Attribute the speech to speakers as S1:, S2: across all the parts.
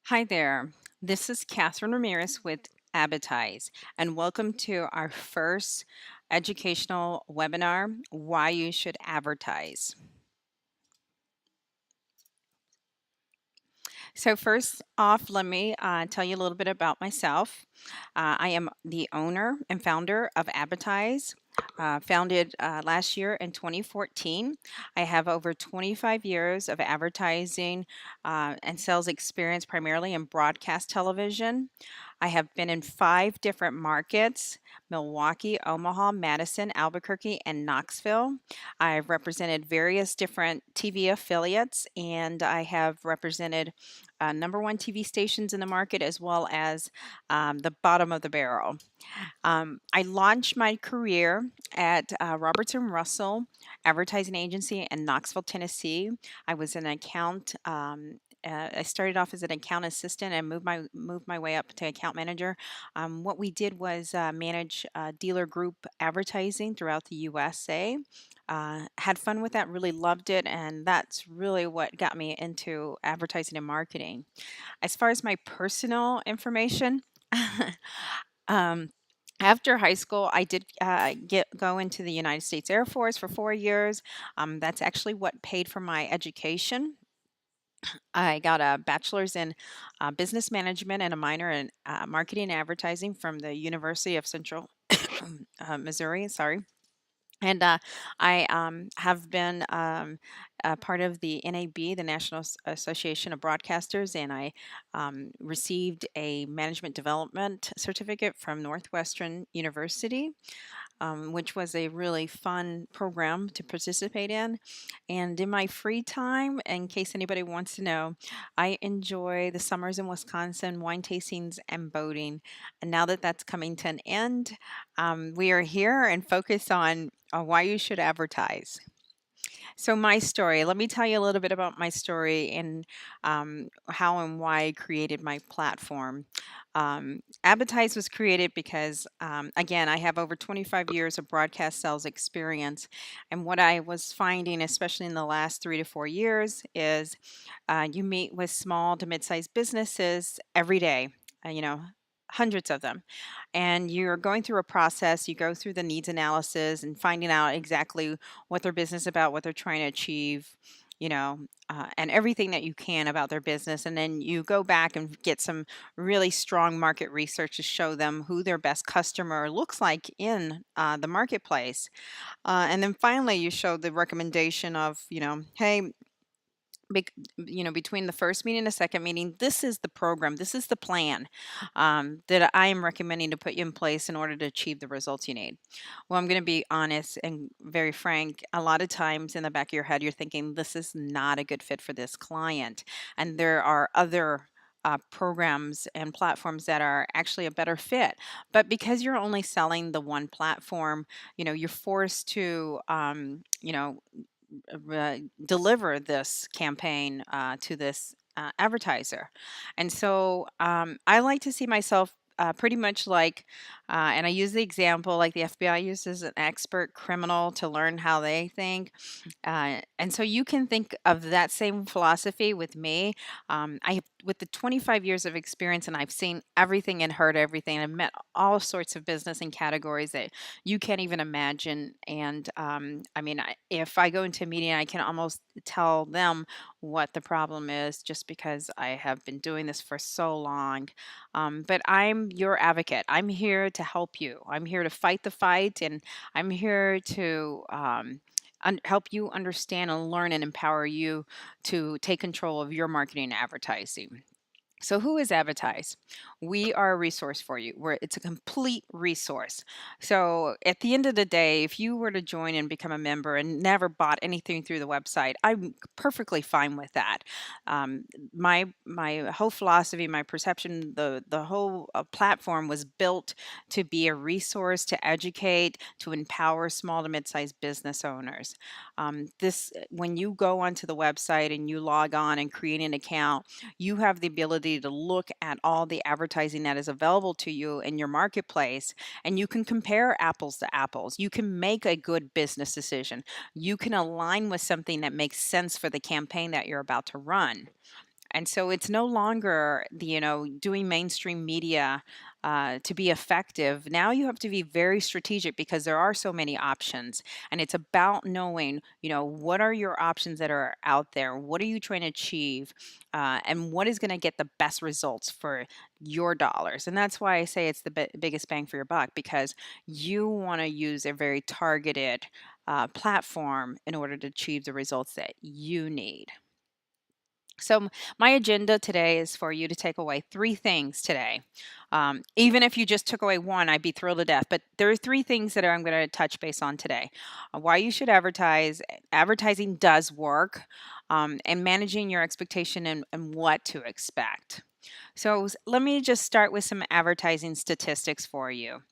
S1: Hi there. This is Catherine Ramirez with Advertise, and welcome to our first educational webinar, Why You Should Advertise. So first off, let me tell you a little bit about myself. I am the owner and founder of Advertise, founded last year in 2014. I have over 25 years of advertising and sales experience, primarily in broadcast television. I have been in 5 different markets: Milwaukee, Omaha, Madison, Albuquerque, and Knoxville. I've represented various different TV affiliates, and I have represented #1 TV stations in the market, as well as the bottom of the barrel. I launched my career at Robertson Russell Advertising Agency in Knoxville, Tennessee. I was an account. I started off as an account assistant and moved my way up to account manager. What we did was manage dealer group advertising throughout the USA. Had fun with that, really loved it, and that's really what got me into advertising and marketing. As far as my personal information, um, after high school, I did go into the United States Air Force for 4 years. That's actually what paid for my education. I got a bachelor's in business management and a minor in marketing and advertising from the University of Central Missouri. Sorry. And I have been a part of the NAB, the National Association of Broadcasters, and I received a management development certificate from Northwestern University, which was a really fun program to participate in. And in my free time, in case anybody wants to know, I enjoy the summers in Wisconsin, wine tastings, and boating. And now that that's coming to an end, we are here and focus on why you should advertise. So, my story, let me tell you a little bit about my story and how and why I created my platform. Advertise was created because, again, I have over 25 years of broadcast sales experience. And what I was finding, especially in the last 3 to 4 years, is you meet with small to mid sized businesses every day. Hundreds of them, and you're going through a process. You go through the needs analysis and finding out exactly what their business is about, what they're trying to achieve, and everything that you can about their business. And then you go back and get some really strong market research to show them who their best customer looks like in the marketplace. And then finally, you show the recommendation of, hey, between the first meeting and the second meeting, this is the program, this is the plan that I am recommending to put you in place in order to achieve the results you need. Well, I'm going to be honest and very frank. A lot of times in the back of your head, you're thinking, this is not a good fit for this client. And there are other programs and platforms that are actually a better fit. But because you're only selling the one platform, you're forced to, deliver this campaign to this advertiser. And so I like to see myself pretty much like, and I use the example like the FBI uses an expert criminal to learn how they think. And so you can think of that same philosophy with me. With the 25 years of experience, and I've seen everything and heard everything. I've met all sorts of business and categories that you can't even imagine. And I mean, if I go into a meeting, I can almost tell them what the problem is just because I have been doing this for so long. But I'm your advocate. I'm here to help you. I'm here to fight the fight, and I'm here to help you understand and learn and empower you to take control of your marketing and advertising. So, who is Advertise? We are a resource for you. It's a complete resource. So, at the end of the day, if you were to join and become a member and never bought anything through the website, I'm perfectly fine with that. My whole philosophy, my perception, the whole platform was built to be a resource to educate, to empower small to mid-sized business owners. This, when you go onto the website and you log on and create an account, you have the ability to look at all the advertising that is available to you in your marketplace, and you can compare apples to apples. You can make a good business decision. You can align with something that makes sense for the campaign that you're about to run. And so it's no longer doing mainstream media to be effective. Now you have to be very strategic because there are so many options, and it's about knowing, what are your options that are out there, what are you trying to achieve, and what is going to get the best results for your dollars. And that's why I say it's the biggest bang for your buck, because you want to use a very targeted platform in order to achieve the results that you need. So, my agenda today is for you to take away three things today. Even if you just took away one, I'd be thrilled to death. But there are three things that I'm going to touch base on today: why you should advertise, advertising does work, and managing your expectation and what to expect. So, let me just start with some advertising statistics for you.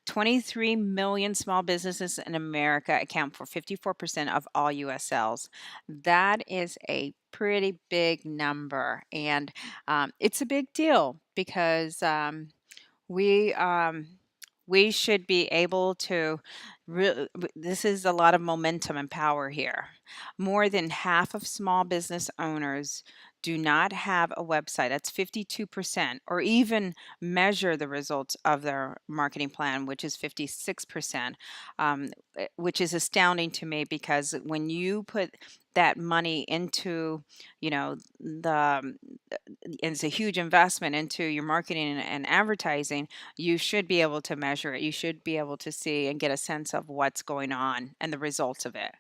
S1: 23 million small businesses in America account for 54% of all US sales. That is a pretty big number. And it's a big deal because we we should be able to this is a lot of momentum and power here. More than half of small business owners do not have a website. That's 52%, or even measure the results of their marketing plan, which is 56%, which is astounding to me, because when you put that money into, the it's a huge investment into your marketing and advertising, you should be able to measure it. You should be able to see and get a sense of what's going on and the results of it.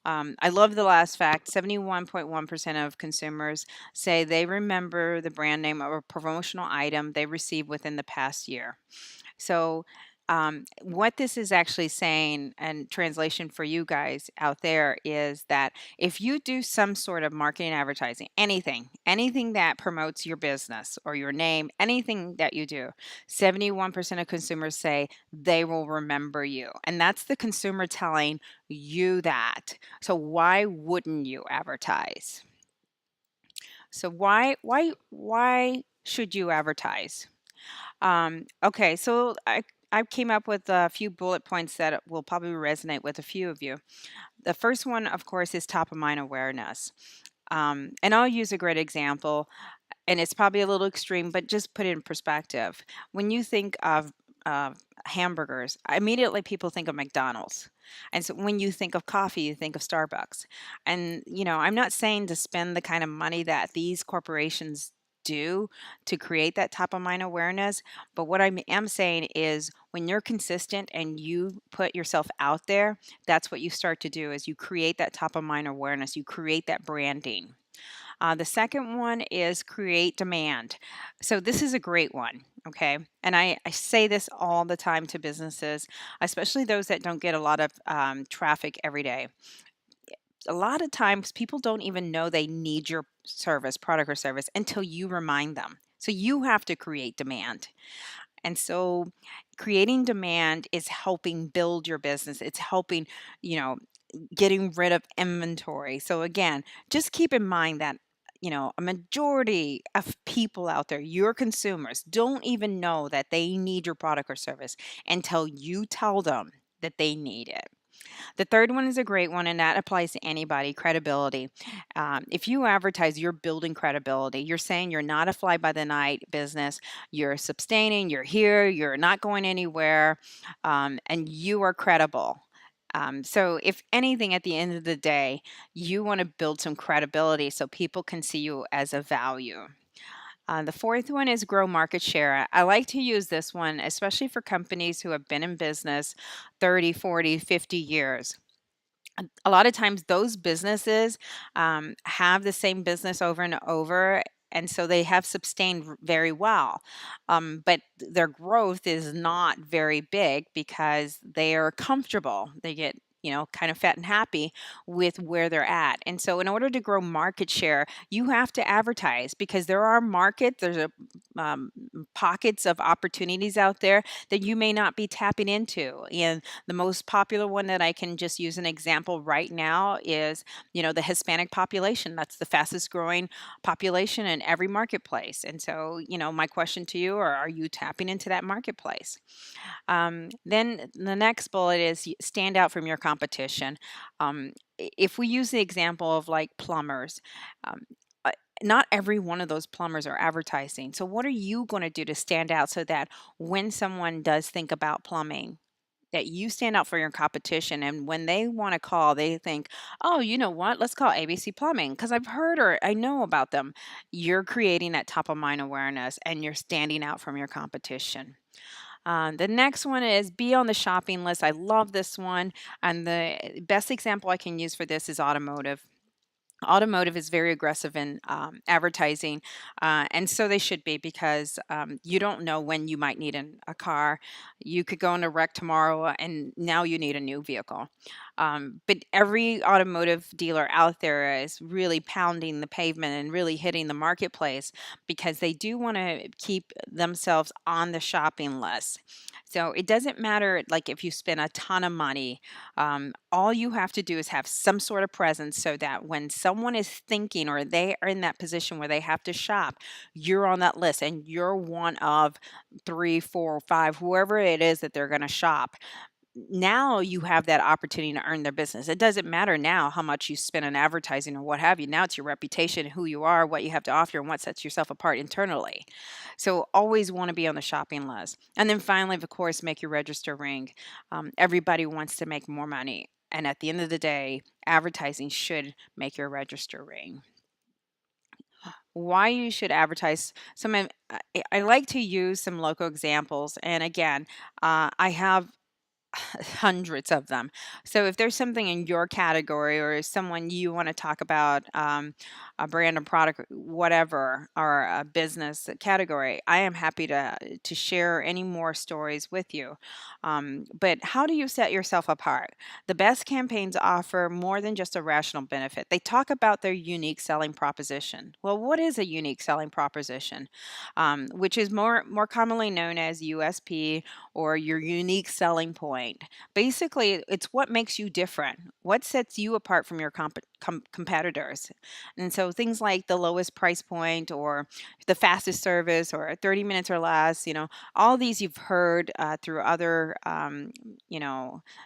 S1: I love the last fact: 71.1% of consumers say they remember the brand name of a promotional item they received within the past year. So, what this is actually saying, and translation for you guys out there, is that if you do some sort of marketing, advertising, anything that promotes your business or your name, anything that you do, 71% of consumers say they will remember you. And that's the consumer telling you that. So, why wouldn't you advertise? So, why should you advertise? Okay, so I came up with a few bullet points that will probably resonate with a few of you. The first one, of course, is top of mind awareness. And I'll use a great example, and it's probably a little extreme, but just put it in perspective. When you think of hamburgers, immediately people think of McDonald's. And so when you think of coffee, you think of Starbucks. And, I'm not saying to spend the kind of money that these corporations do to create that top of mind awareness. But what I am saying is, when you're consistent and you put yourself out there, that's what you start to do, is you create that top of mind awareness. You create that branding. The second one is create demand. So this is a great one. Okay. And I say this all the time to businesses, especially those that don't get a lot of traffic every day. A lot of times people don't even know they need your service, product, or service until you remind them. So you have to create demand. And so creating demand is helping build your business. It's helping, you know, getting rid of inventory. So again, just keep in mind that, a majority of people out there, your consumers, don't even know that they need your product or service until you tell them that they need it. The third one is a great one, and that applies to anybody: credibility. If you advertise, you're building credibility. You're saying you're not a fly by the night business. You're sustaining, you're here, you're not going anywhere, and you are credible. So, if anything, at the end of the day, you want to build some credibility so people can see you as a value. The fourth one is grow market share. I like to use this one, especially for companies who have been in business 30, 40, 50 years. A lot of times those businesses have the same business over and over, and so they have sustained very well, but their growth is not very big because they are comfortable. They get, kind of fat and happy with where they're at. And so in order to grow market share, you have to advertise, because there are there's um, pockets of opportunities out there that you may not be tapping into. And the most popular one that I can just use an example right now is, the Hispanic population. That's the fastest growing population in every marketplace. And so, my question to you: are you tapping into that marketplace? Then the next bullet is stand out from your competition. If we use the example of like plumbers, um, not every one of those plumbers are advertising. So what are you going to do to stand out so that when someone does think about plumbing, that you stand out for your competition, and when they want to call, they think, "Oh, you know what? Let's call ABC Plumbing because I've heard or I know about them." You're creating that top of mind awareness and you're standing out from your competition. The next one is be on the shopping list. I love this one. And the best example I can use for this is automotive. Automotive is very aggressive in advertising, and so they should be because you don't know when you might need a car. You could go in a wreck tomorrow, and now you need a new vehicle. But every automotive dealer out there is really pounding the pavement and really hitting the marketplace because they do want to keep themselves on the shopping list. So it doesn't matter like if you spend a ton of money, all you have to do is have some sort of presence so that when someone is thinking or they are in that position where they have to shop, you're on that list and you're one of three, four, five, whoever it is that they're going to shop. Now you have that opportunity to earn their business. It doesn't matter now how much you spend on advertising or what have you. Now it's your reputation, who you are, what you have to offer, and what sets yourself apart internally. So always want to be on the shopping list. And then finally, of course, make your register ring. Everybody wants to make more money. And at the end of the day, advertising should make your register ring. Why you should advertise? I like to use some local examples. And again, I have hundreds of them. So if there's something in your category or someone you want to talk about, a brand or product, whatever, or a business category, I am happy to share any more stories with you. But how do you set yourself apart? The best campaigns offer more than just a rational benefit. They talk about their unique selling proposition. Well, what is a unique selling proposition? Which is more commonly known as USP or your unique selling point. Basically, it's what makes you different. What sets you apart from your competitors? And so things like the lowest price point or the fastest service or 30 minutes or less, all these you've heard through other,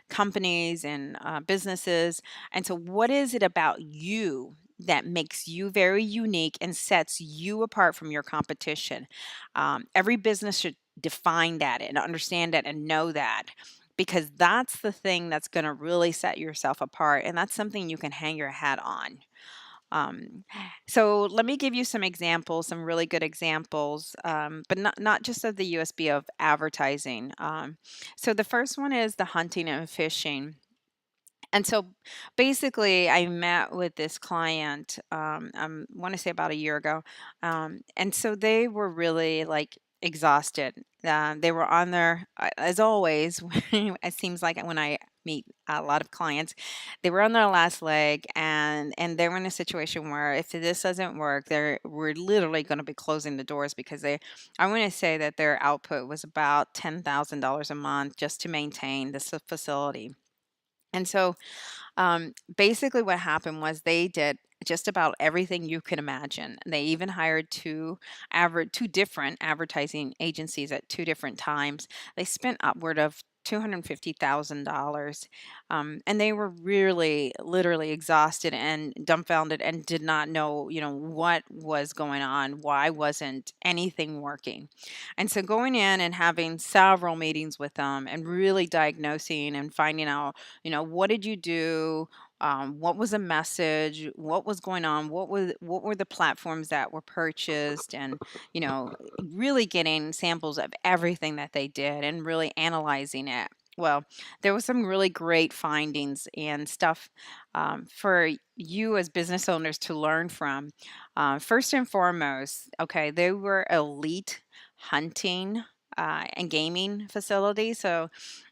S1: companies and businesses. And so what is it about you that makes you very unique and sets you apart from your competition? Every business should define that and understand that and know that because that's the thing that's going to really set yourself apart. And that's something you can hang your hat on. Um, so let me give you some examples, some really good examples, but not just of the USB of advertising. So the first one is the hunting and fishing. And so basically, I met with this client, I want to say about a year ago. And so they were really like exhausted. They were on their, as always, it seems like when I meet a lot of clients, they were on their last leg and they were in a situation where if this doesn't work, we're literally going to be closing the doors because I want to say that their output was about $10,000 a month just to maintain this facility. And so basically, what happened was they did just about everything you could imagine. They even hired two different advertising agencies at two different times. They spent upward of $250,000, and they were really, literally exhausted and dumbfounded and did not know, what was going on. Why wasn't anything working? And so going in and having several meetings with them and really diagnosing and finding out, what did you do? What was the message? What was going on? What were the platforms that were purchased? And you know, really getting samples of everything that they did and really analyzing it. Well, there was some really great findings and stuff for you as business owners to learn from. First and foremost, okay, they were elite hunting and gaming facility. So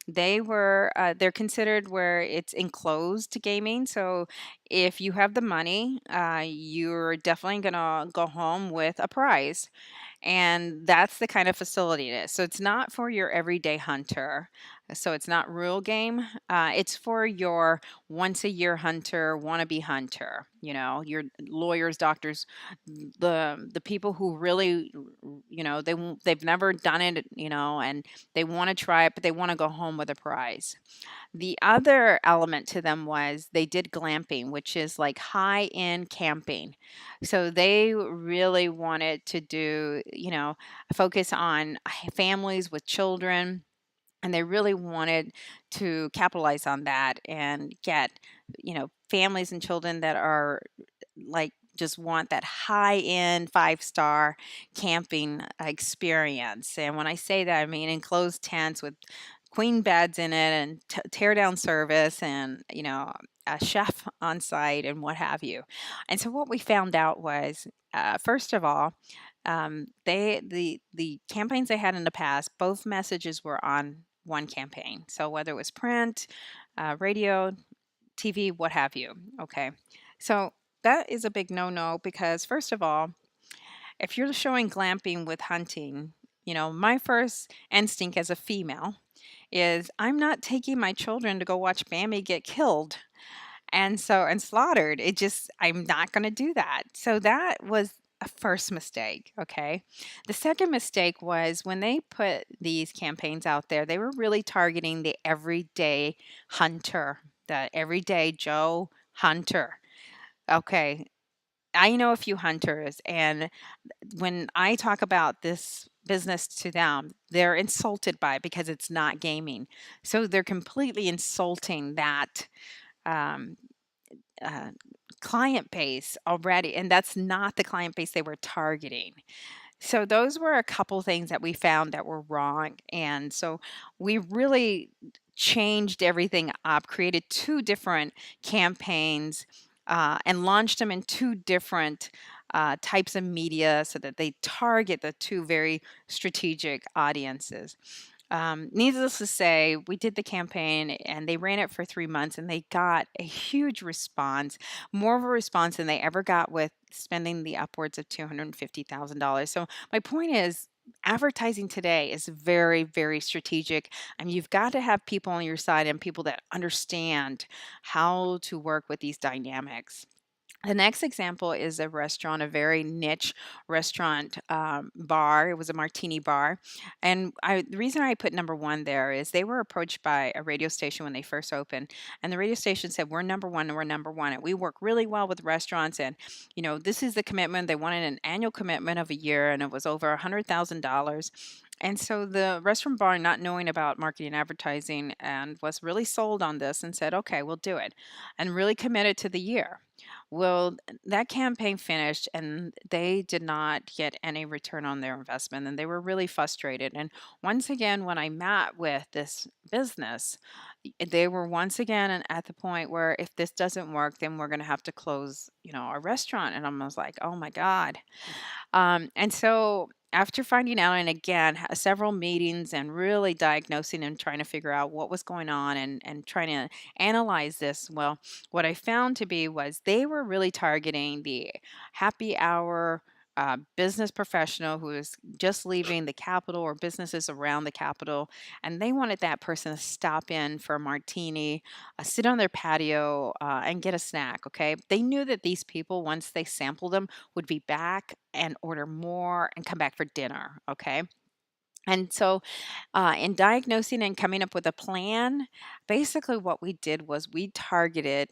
S1: they're considered where it's enclosed gaming. So if you have the money, you're definitely gonna go home with a prize. And that's the kind of facility it is. So it's not for your everyday hunter. So it's not real game. It's for your once a year hunter, wannabe hunter. Your lawyers, doctors, the people who really, they've never done it, and they want to try it, but they want to go home with a prize. The other element to them was they did glamping, which is like high-end camping. So they really wanted to do, focus on families with children, and they really wanted to capitalize on that and get, families and children that are like just want that high end 5-star camping experience. And when I say that, I mean enclosed tents with queen beds in it and tear down service and, a chef on site and what have you. And so what we found out was, first of all, the campaigns they had in the past, both messages were on one campaign. So whether it was print, radio, TV, what have you. Okay. So that is a big no no because, first of all, if you're showing glamping with hunting, my first instinct as a female is I'm not taking my children to go watch Bambi get killed and slaughtered. I'm not going to do that. So that was a first mistake. Okay. The second mistake was when they put these campaigns out there, they were really targeting the everyday hunter, the everyday Joe hunter. Okay. I know a few hunters, and when I talk about this business to them, they're insulted by it because it's not gaming. So they're completely insulting that um, uh, client base already, and that's not the client base they were targeting. So those were a couple things that we found that were wrong, and so we really changed everything up, created two different campaigns, and launched them in two different types of media so that they target the two very strategic audiences. Needless to say, we did the campaign and they ran it for 3 months and they got a huge response, more of a response than they ever got with spending the upwards of $250,000. So, my point is, advertising today is very, very strategic, and you've got to have people on your side and people that understand how to work with these dynamics. The next example is a restaurant, a very niche restaurant bar. It was a martini bar. And the reason I put number one there is they were approached by a radio station when they first opened. And the radio station said, we're number one and we're number one. And we work really well with restaurants. And, this is the commitment. They wanted an annual commitment of a year, and it was over $100,000. And so the restaurant bar, not knowing about marketing and advertising, and was really sold on this and said, okay, we'll do it, and really committed to the year. Well, that campaign finished and they did not get any return on their investment and they were really frustrated. And once again, when I met with this business, they were once again at the point where if this doesn't work, then we're going to have to close, our restaurant. And I was like, oh my God. And so after finding out, and again, several meetings and really diagnosing and trying to figure out what was going on and trying to analyze this, well, what I found to be was they were really targeting the happy hour. Business professional who is just leaving the capital or businesses around the capital, and they wanted that person to stop in for a martini, sit on their patio, and get a snack. Okay, they knew that these people, once they sampled them, would be back and order more and come back for dinner. Okay. And so, in diagnosing and coming up with a plan, basically what we did was we targeted,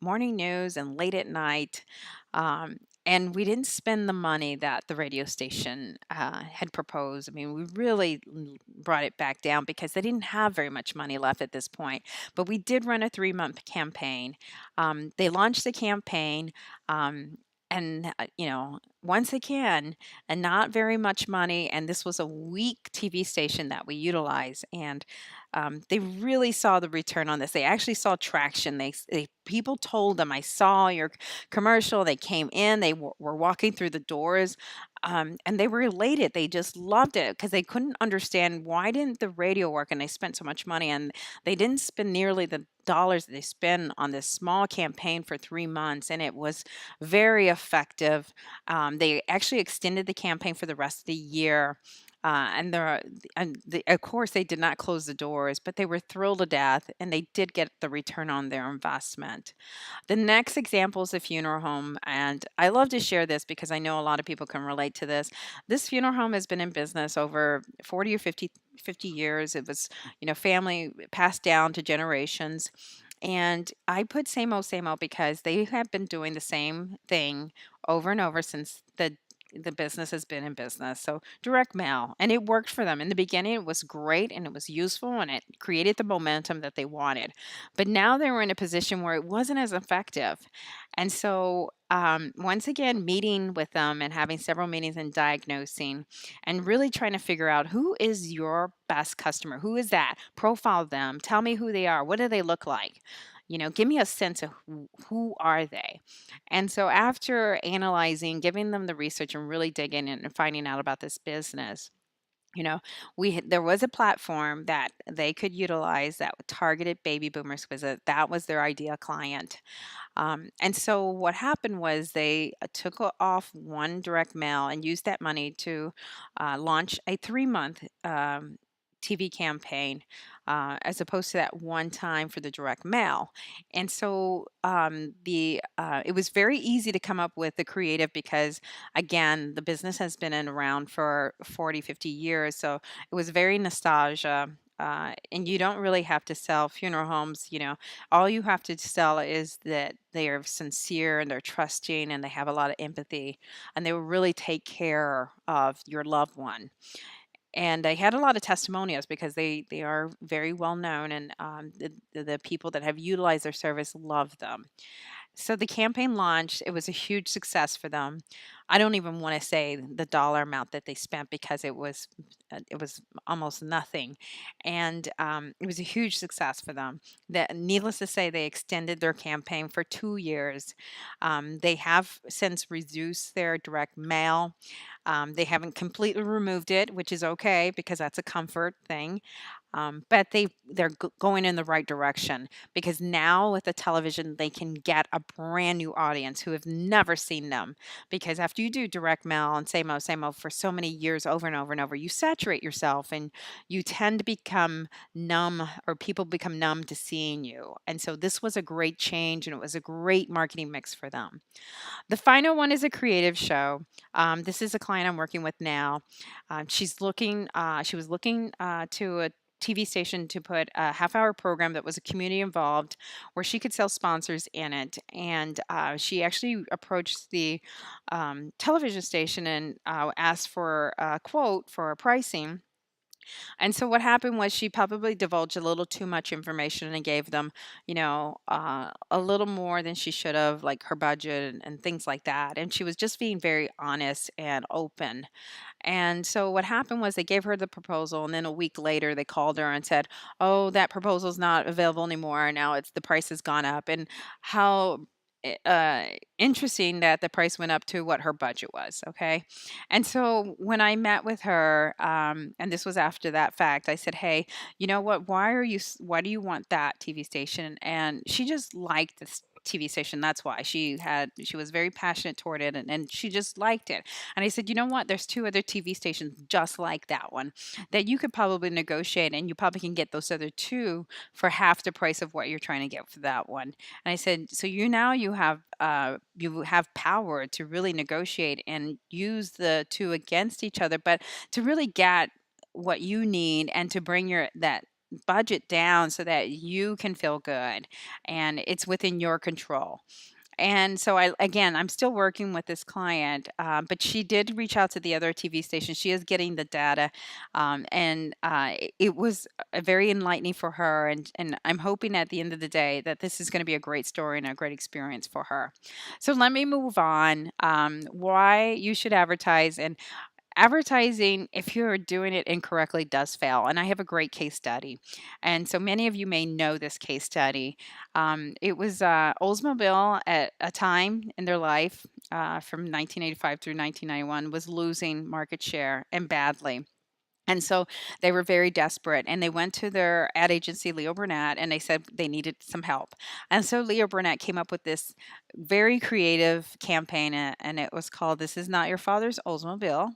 S1: morning news and late at night. Um, and we didn't spend the money that the radio station had proposed. I mean, we really brought it back down because they didn't have very much money left at this point. But we did run a 3-month campaign. They launched the campaign. And, once again, and not very much money. And this was a weak TV station that we utilize. And they really saw the return on this. They actually saw traction. People told them, I saw your commercial. They came in, they were walking through the doors. And they were elated. They just loved it because they couldn't understand why didn't the radio work, and they spent so much money and they didn't spend nearly the dollars that they spend on this small campaign for 3 months, and it was very effective. They actually extended the campaign for the rest of the year. Of course, they did not close the doors, but they were thrilled to death, and they did get the return on their investment. The next example is a funeral home, and I love to share this because I know a lot of people can relate to this. This funeral home has been in business over 40 or 50 years. It was, family passed down to generations. And I put same old because they have been doing the same thing over and over since the business has been in business. So direct mail, and it worked for them. In the beginning, it was great and it was useful and it created the momentum that they wanted. But now they were in a position where it wasn't as effective. And so, once again, meeting with them and having several meetings and diagnosing and really trying to figure out who is your best customer? Who is that? Profile them. Tell me who they are. What do they look like? Give me a sense of who are they? And so after analyzing, giving them the research and really digging in and finding out about this business, you know, there was a platform that they could utilize that targeted baby boomers because that was their ideal client. And so what happened was they took off one direct mail and used that money to launch a 3-month TV campaign, as opposed to that one time for the direct mail. And so the it was very easy to come up with the creative because again the business has been around for 40, 50 years. So it was very nostalgia. And you don't really have to sell funeral homes. All you have to sell is that they are sincere and they're trusting and they have a lot of empathy and they will really take care of your loved one. And I had a lot of testimonials because they are very well known, and the people that have utilized their service love them. So the campaign launched. It was a huge success for them. I don't even want to say the dollar amount that they spent because it was almost nothing, and it was a huge success for them. That needless to say, they extended their campaign for 2 years. They have since reduced their direct mail. They haven't completely removed it, which is okay because that's a comfort thing. But they're going in the right direction because now with the television they can get a brand new audience who have never seen them. Because after you do direct mail and same old for so many years over and over and over, you saturate yourself and you tend to become numb, or people become numb to seeing you. And so this was a great change and it was a great marketing mix for them. The final one is a creative show. This is a client I'm working with now. She was looking to a TV station to put a half-hour program that was a community involved where she could sell sponsors in it. And she actually approached the television station and asked for a quote for pricing. And so what happened was she probably divulged a little too much information and gave them, a little more than she should have, like her budget and things like that. And she was just being very honest and open. And so what happened was they gave her the proposal, and then a week later they called her and said, "Oh, that proposal's not available anymore. Now it's the price has gone up." And how interesting that the price went up to what her budget was. Okay, and so when I met with her, and this was after that fact, I said, "Hey, you know what? Why do you want that TV station?" And she just liked this TV station. That's why she was very passionate toward it, and she just liked it. And I said, you know what? There's two other TV stations just like that one that you could probably negotiate, and you probably can get those other two for half the price of what you're trying to get for that one. And I said, so you have power to really negotiate and use the two against each other, but to really get what you need and to bring your that budget down so that you can feel good and it's within your control. And so I'm still working with this client, but she did reach out to the other TV station. She is getting the data, and it was very enlightening for her. And I'm hoping at the end of the day that this is going to be a great story and a great experience for her. So let me move on. Why you should advertise, and advertising, if you're doing it incorrectly, does fail. And I have a great case study. And so many of you may know this case study. It was Oldsmobile at a time in their life, from 1985 through 1991, was losing market share and badly. And so they were very desperate and they went to their ad agency, Leo Burnett, and they said they needed some help. And so Leo Burnett came up with this very creative campaign, and it was called This Is Not Your Father's Oldsmobile.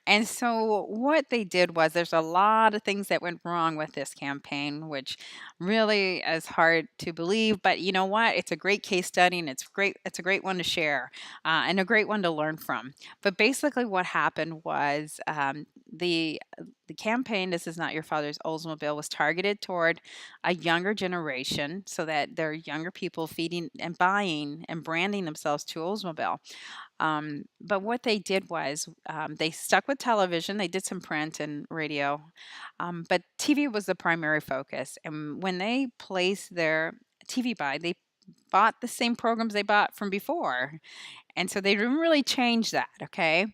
S1: And so what they did was there's a lot of things that went wrong with this campaign, which really is hard to believe. But you know what? It's a great case study, and it's great. It's a great one to share, and a great one to learn from. But basically, what happened was the campaign "This Is Not Your Father's Oldsmobile" was targeted toward a younger generation, so that there are younger people feeding and buying and branding themselves to Oldsmobile. But what they did was they stuck with television. They did some print and radio, but TV was the primary focus. And when they placed their TV buy, they bought the same programs they bought from before. And so they didn't really change that, okay?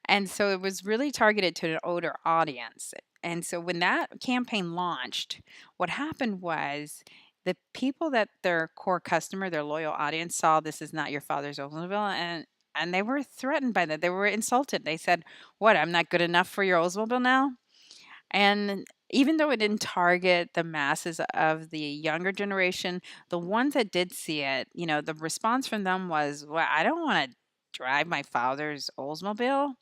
S1: And so it was really targeted to an older audience. And so when that campaign launched, what happened was the people that their core customer, their loyal audience saw This Is Not Your Father's Oldsmobile, and they were threatened by that. They were insulted. They said, "What? I'm not good enough for your Oldsmobile now?" And even though it didn't target the masses of the younger generation, the ones that did see it, the response from them was, "Well, I don't want to drive my father's Oldsmobile."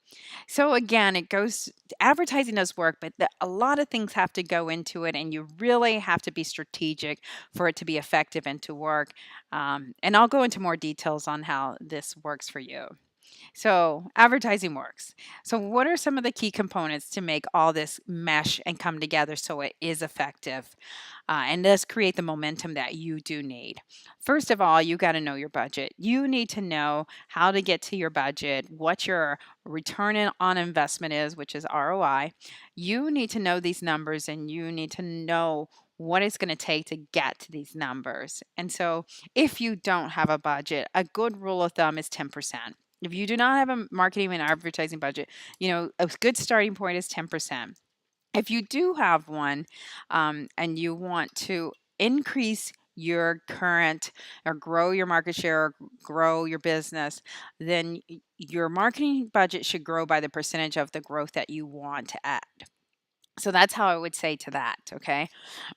S1: So again, it goes advertising does work, but a lot of things have to go into it, and you really have to be strategic for it to be effective and to work. And I'll go into more details on how this works for you. So, advertising works. So, what are some of the key components to make all this mesh and come together so it is effective and does create the momentum that you do need? First of all, you got to know your budget. You need to know how to get to your budget, what your on investment is, which is ROI. You need to know these numbers and you need to know what it's going to take to get to these numbers. And so, if you don't have a budget, a good rule of thumb is 10%. If you do not have a marketing and advertising budget, a good starting point is 10%. If you do have one, and you want to increase your current or grow your market share or grow your business, then your marketing budget should grow by the percentage of the growth that you want to add. So that's how I would say to that, okay?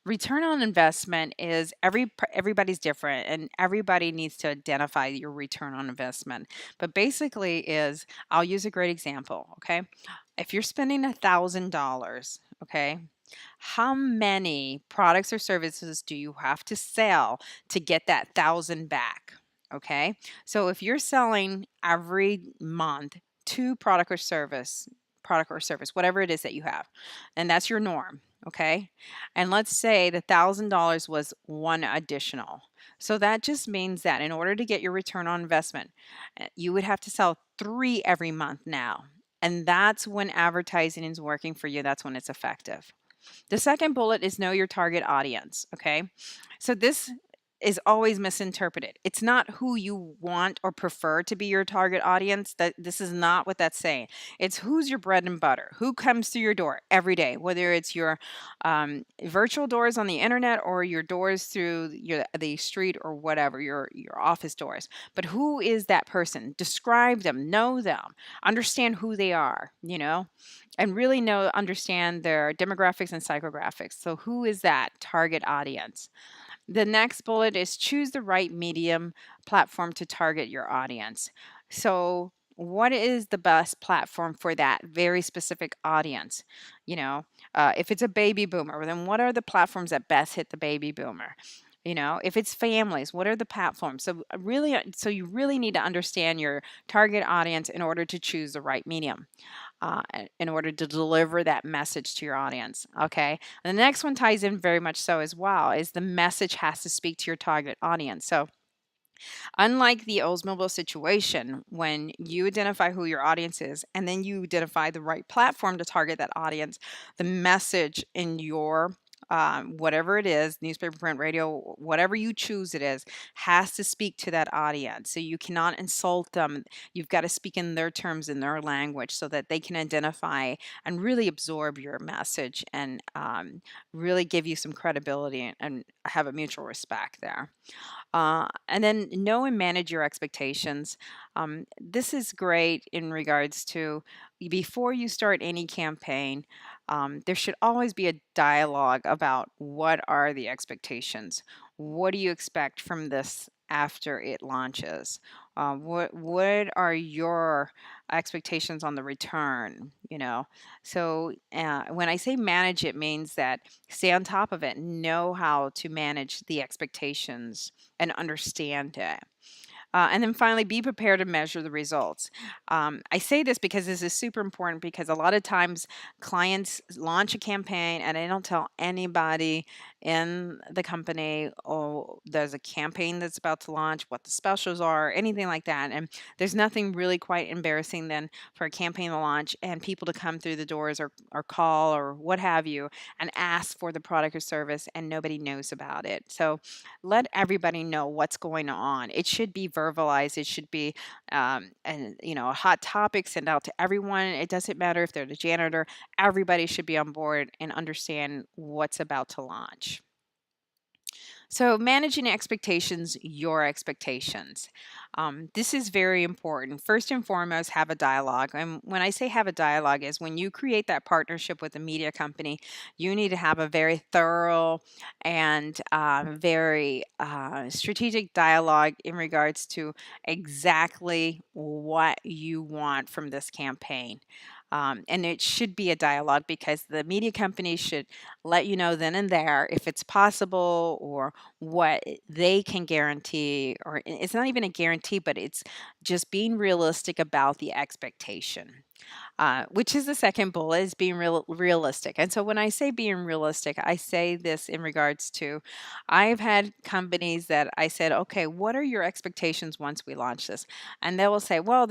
S1: Return on investment is everybody's different and everybody needs to identify your return on investment. But basically is I'll use a great example, okay? If you're spending $1,000, okay, how many products or services do you have to sell to get that thousand back? Okay. So if you're selling every month two product or service, whatever it is that you have, and that's your norm. Okay. And let's say the $1,000 was one additional. So that just means that in order to get your return on investment, you would have to sell three every month now. And that's when advertising is working for you. That's when it's effective. The second bullet is know your target audience. Okay. So this is always misinterpreted. It's not who you want or prefer to be your target audience. That this is not what that's saying. It's who's your bread and butter, who comes through your door every day, whether it's your virtual doors on the internet or your doors through the street or whatever, your office doors. But who is that person? Describe them, know them, understand who they are, and really understand their demographics and psychographics. So who is that target audience? The next bullet is choose the right medium platform to target your audience. So, what is the best platform for that very specific audience? If it's a baby boomer, then what are the platforms that best hit the baby boomer? If it's families, what are the platforms? So you really need to understand your target audience in order to choose the right medium in order to deliver that message to your audience. Okay. And the next one ties in very much so as well is the message has to speak to your target audience. So unlike the Oldsmobile situation, when you identify who your audience is and then you identify the right platform to target that audience, the message in your whatever it is, newspaper, print, radio, whatever you choose it is, has to speak to that audience. So you cannot insult them. You've got to speak in their terms, in their language, so that they can identify and really absorb your message and really give you some credibility and have a mutual respect there. And then know and manage your expectations. This is great in regards to before you start any campaign, there should always be a dialogue about what are the expectations. What do you expect from this after it launches? What are your expectations on the return? So when I say manage, it means that stay on top of it, know how to manage the expectations and understand it. And then finally, be prepared to measure the results. I say this because this is super important because a lot of times clients launch a campaign and they don't tell anybody in the company, oh, there's a campaign that's about to launch, what the specials are, anything like that. And there's nothing really quite embarrassing than for a campaign to launch and people to come through the doors or call or what have you and ask for the product or service and nobody knows about it. So let everybody know what's going on. It should be verbalized. It should be, and a hot topic sent out to everyone. It doesn't matter if they're the janitor. Everybody should be on board and understand what's about to launch. So, managing expectations, your expectations. This is very important. First and foremost, have a dialogue. And when I say have a dialogue, is when you create that partnership with a media company, you need to have a very thorough and very strategic dialogue in regards to exactly what you want from this campaign. And it should be a dialogue because the media company should let you know then and there if it's possible or what they can guarantee, or it's not even a guarantee, but it's just being realistic about the expectation. Which is the second bullet is being realistic. And so when I say being realistic, I say this in regards to I've had companies that I said, okay, what are your expectations once we launch this? And they will say, well,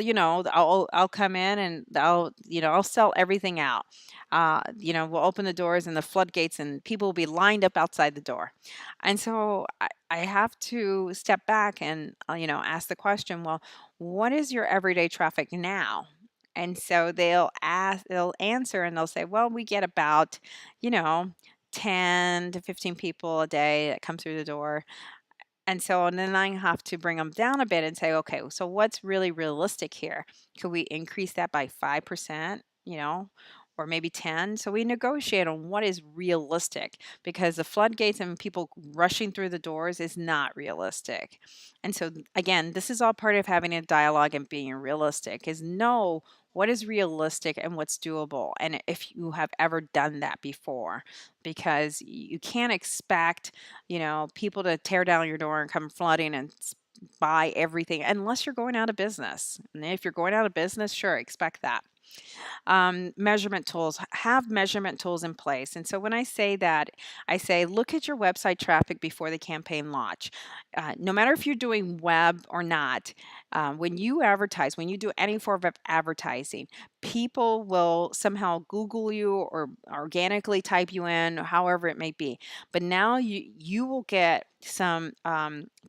S1: I'll come in and I'll sell everything out. We'll open the doors and the floodgates and people will be lined up outside the door. And so I have to step back and ask the question, well, what is your everyday traffic now? And so they'll answer and they'll say, well, we get about, you know, 10 to 15 people a day that come through the door. And then I have to bring them down a bit and say, okay, so what's really realistic here? Could we increase that by 5%, or maybe 10? So we negotiate on what is realistic because the floodgates and people rushing through the doors is not realistic. And so again, this is all part of having a dialogue and being realistic is know what is realistic and what's doable. And if you have ever done that before, because you can't expect people to tear down your door and come flooding and buy everything unless you're going out of business. And if you're going out of business, sure, expect that. Measurement tools, have measurement tools in place. And so when I say that, I say look at your website traffic before the campaign launch. No matter if you're doing web or not, when you advertise, when you do any form of advertising, people will somehow Google you or organically type you in, however it may be. But now you will get some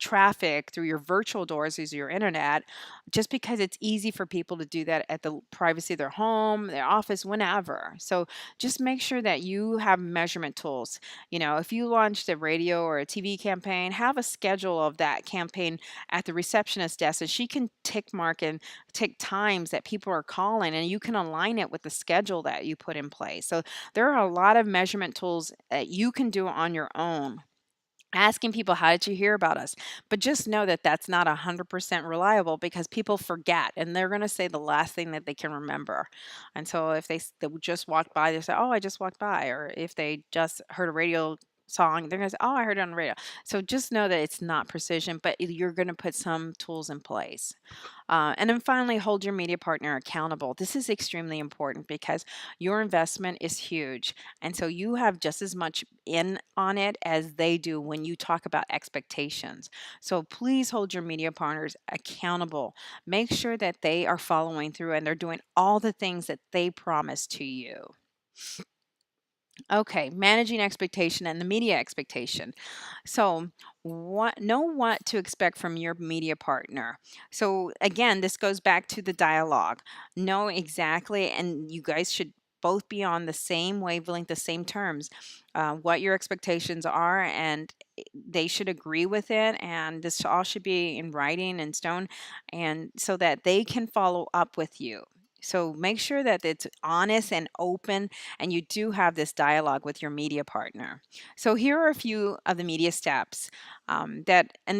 S1: traffic through your virtual doors, through your internet, just because it's easy for people to do that at the privacy of their home, their office, whenever. So just make sure that you have measurement tools. If you launched a radio or a TV campaign, have a schedule of that campaign at the receptionist desk and she can tick mark and tick times that people are calling and you can align it with the schedule that you put in place. So there are a lot of measurement tools that you can do on your own, asking people, how did you hear about us? But just know that that's not 100% reliable because people forget and they're going to say the last thing that they can remember. And so if they just walked by, they say, oh, I just walked by. Or if they just heard a radio song, they're going to say, oh, I heard it on the radio. So just know that it's not precision, but you're going to put some tools in place. And then finally, hold your media partner accountable. This is extremely important because your investment is huge. And so you have just as much in on it as they do when you talk about expectations. So please hold your media partners accountable. Make sure that they are following through and they're doing all the things that they promised to you. Okay, managing expectation and the media expectation. So, know what to expect from your media partner. So, again, this goes back to the dialogue. Know exactly, and you guys should both be on the same wavelength, the same terms, what your expectations are, and they should agree with it. And this all should be in writing and stone, and so that they can follow up with you. So make sure that it's honest and open, and you do have this dialogue with your media partner. So here are a few of the media steps and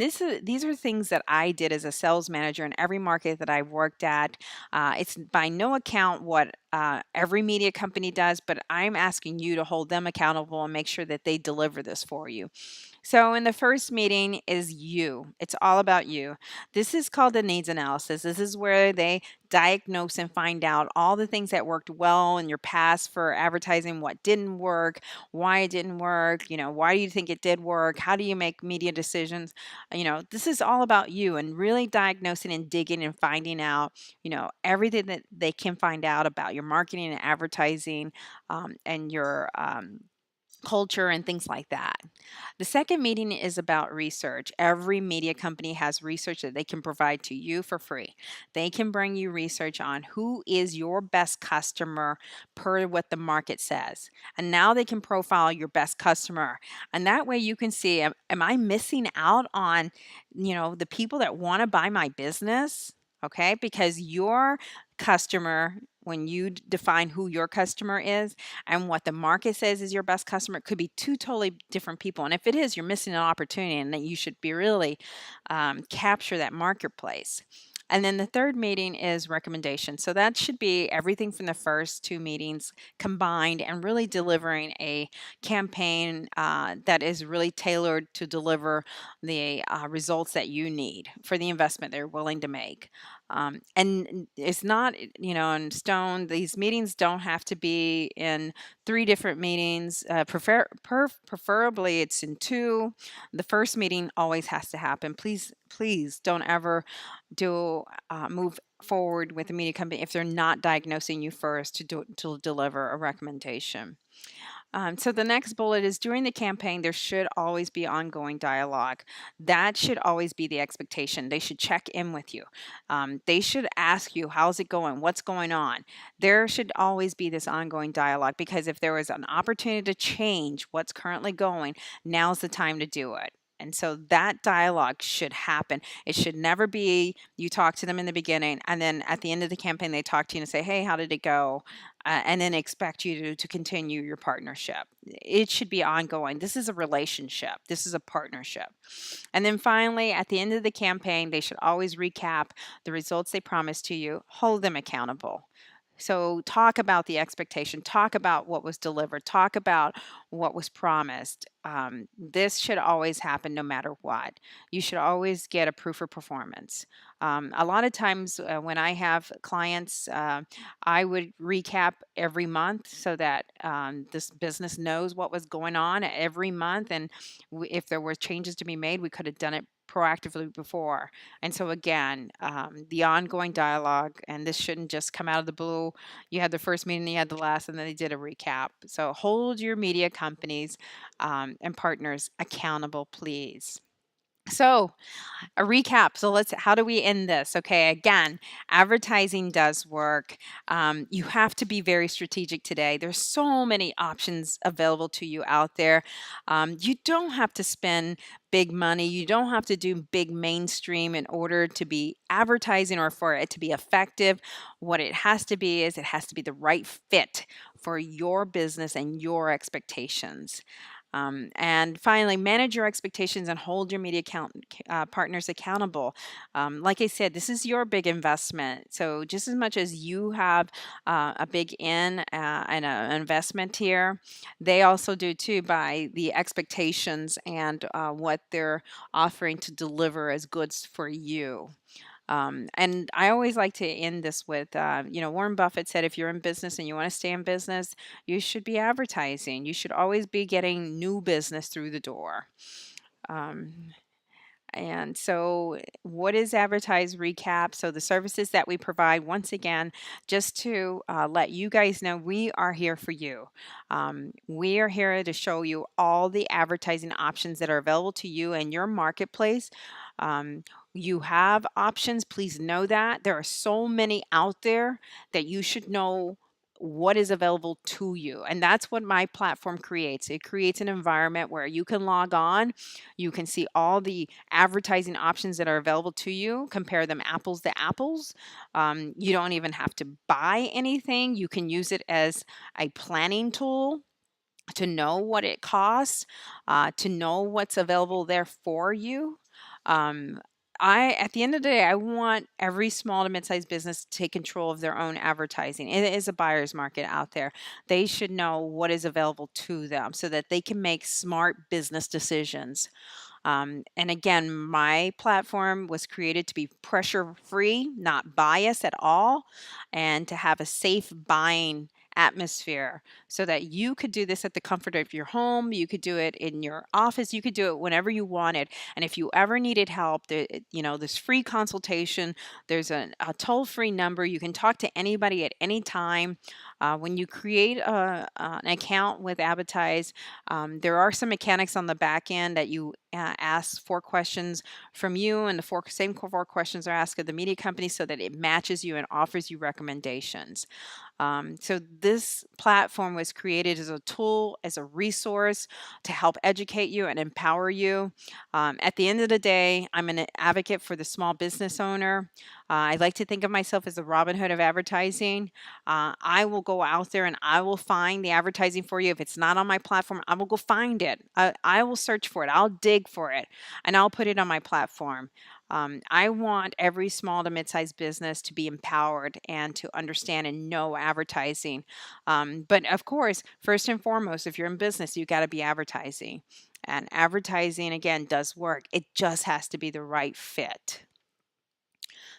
S1: these are things that I did as a sales manager in every market that I've worked at. It's by no account what every media company does, but I'm asking you to hold them accountable and make sure that they deliver this for you. So, in the first meeting is you. It's all about you. This is called the needs analysis. This is where they diagnose and find out all the things that worked well in your past for advertising, what didn't work, why it didn't work, why do you think it did work? How do you make media decisions? This is all about you and really diagnosing and digging and finding out, everything that they can find out about your marketing and advertising and your culture and things like that. The second meeting is about research. Every media company has research that they can provide to you for free. They can bring you research on who is your best customer per what the market says. And now they can profile your best customer. And that way you can see, am I missing out on, the people that want to buy my business? Okay, because your customer, when you define who your customer is and what the market says is your best customer, it could be two totally different people. And if it is, you're missing an opportunity, and that you should be really capture that marketplace. And then the third meeting is recommendation. So that should be everything from the first two meetings combined and really delivering a campaign that is really tailored to deliver the results that you need for the investment they're willing to make. And it's not, in stone, these meetings don't have to be in three different meetings. Preferably, it's in two. The first meeting always has to happen. Please don't ever move forward with a media company if they're not diagnosing you first to deliver a recommendation. So the next bullet is during the campaign, there should always be ongoing dialogue. That should always be the expectation. They should check in with you. They should ask you, how's it going? What's going on? There should always be this ongoing dialogue, because if there is an opportunity to change what's currently going, now's the time to do it. And so that dialogue should happen. It should never be you talk to them in the beginning and then at the end of the campaign they talk to you and say, hey, how did it go? And then expect you to continue your partnership. It should be ongoing. This is a relationship. This is a partnership. And then finally, at the end of the campaign, they should always recap the results they promised to you, hold them accountable. So talk about the expectation, talk about what was delivered, talk about what was promised. This should always happen no matter what. You should always get a proof of performance. A lot of times when I have clients, I would recap every month so that this business knows what was going on every month. And if there were changes to be made, we could have done it proactively before. And so again, the ongoing dialogue, and this shouldn't just come out of the blue. You had the first meeting, you had the last, and then they did a recap. So hold your media companies and partners accountable, please. So a recap. So how do we end this? Okay, again, advertising does work. You have to be very strategic today. There's so many options available to you out there. You don't have to spend big money. You don't have to do big mainstream in order to be advertising or for it to be effective. What it has to be is it has to be the right fit for your business and your expectations. And finally, manage your expectations and hold your media partners accountable. Like I said, this is your big investment. So just as much as you have a big and an investment here, they also do too by the expectations and what they're offering to deliver as goods for you. And I always like to end this with, Warren Buffett said, if you're in business and you want to stay in business, you should be advertising. You should always be getting new business through the door. Um, and so, what is Advertise Recap? So, the services that we provide, once again, just to let you guys know, we are here for you. We are here to show you all the advertising options that are available to you in your marketplace. You have options, please know that. There are so many out there that you should know what is available to you. And that's what my platform creates. It creates an environment where you can log on, you can see all the advertising options that are available to you, compare them apples to apples. You don't even have to buy anything. You can use it as a planning tool to know what it costs, to know what's available there for you. Um, at the end of the day, I want every small to mid-sized business to take control of their own advertising. It is a buyer's market out there. They should know what is available to them so that they can make smart business decisions. And again, my platform was created to be pressure free, not biased at all, and to have a safe buying atmosphere so that you could do this at the comfort of your home. You could do it in your office. You could do it whenever you wanted. And if you ever needed help, there's free consultation. There's a toll free number. You can talk to anybody at any time. When you create an account with Advertise, there are some mechanics on the back end that you ask 4 questions from you, and the same 4 questions are asked of the media company so that it matches you and offers you recommendations. So this platform was created as a tool, as a resource to help educate you and empower you. At the end of the day, I'm an advocate for the small business owner. I like to think of myself as the Robin Hood of advertising. I will go out there and I will find the advertising for you. If it's not on my platform, I will go find it. I will search for it. I'll dig for it and I'll put it on my platform. I want every small to mid-sized business to be empowered and to understand and know advertising. But of course, first and foremost, if you're in business, you got to be advertising. And advertising, again, does work. It just has to be the right fit.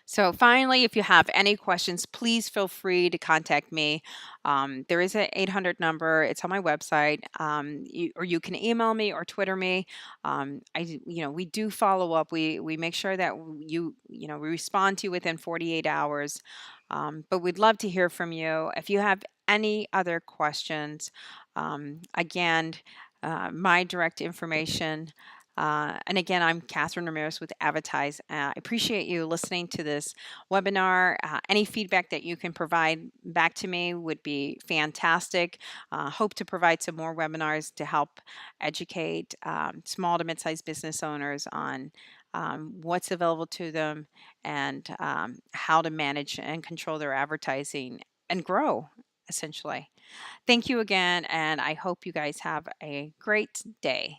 S1: So finally, if you have any questions, please feel free to contact me. There is an 800 number. It's on my website, or you can email me or Twitter me. We do follow up. We make sure that we respond to you within 48 hours. But we'd love to hear from you. If you have any other questions, again, my direct information. And again, I'm Catherine Ramirez with Advertise. I appreciate you listening to this webinar. Any feedback that you can provide back to me would be fantastic. Hope to provide some more webinars to help educate small to mid-sized business owners on what's available to them and how to manage and control their advertising and grow, essentially. Thank you again, and I hope you guys have a great day.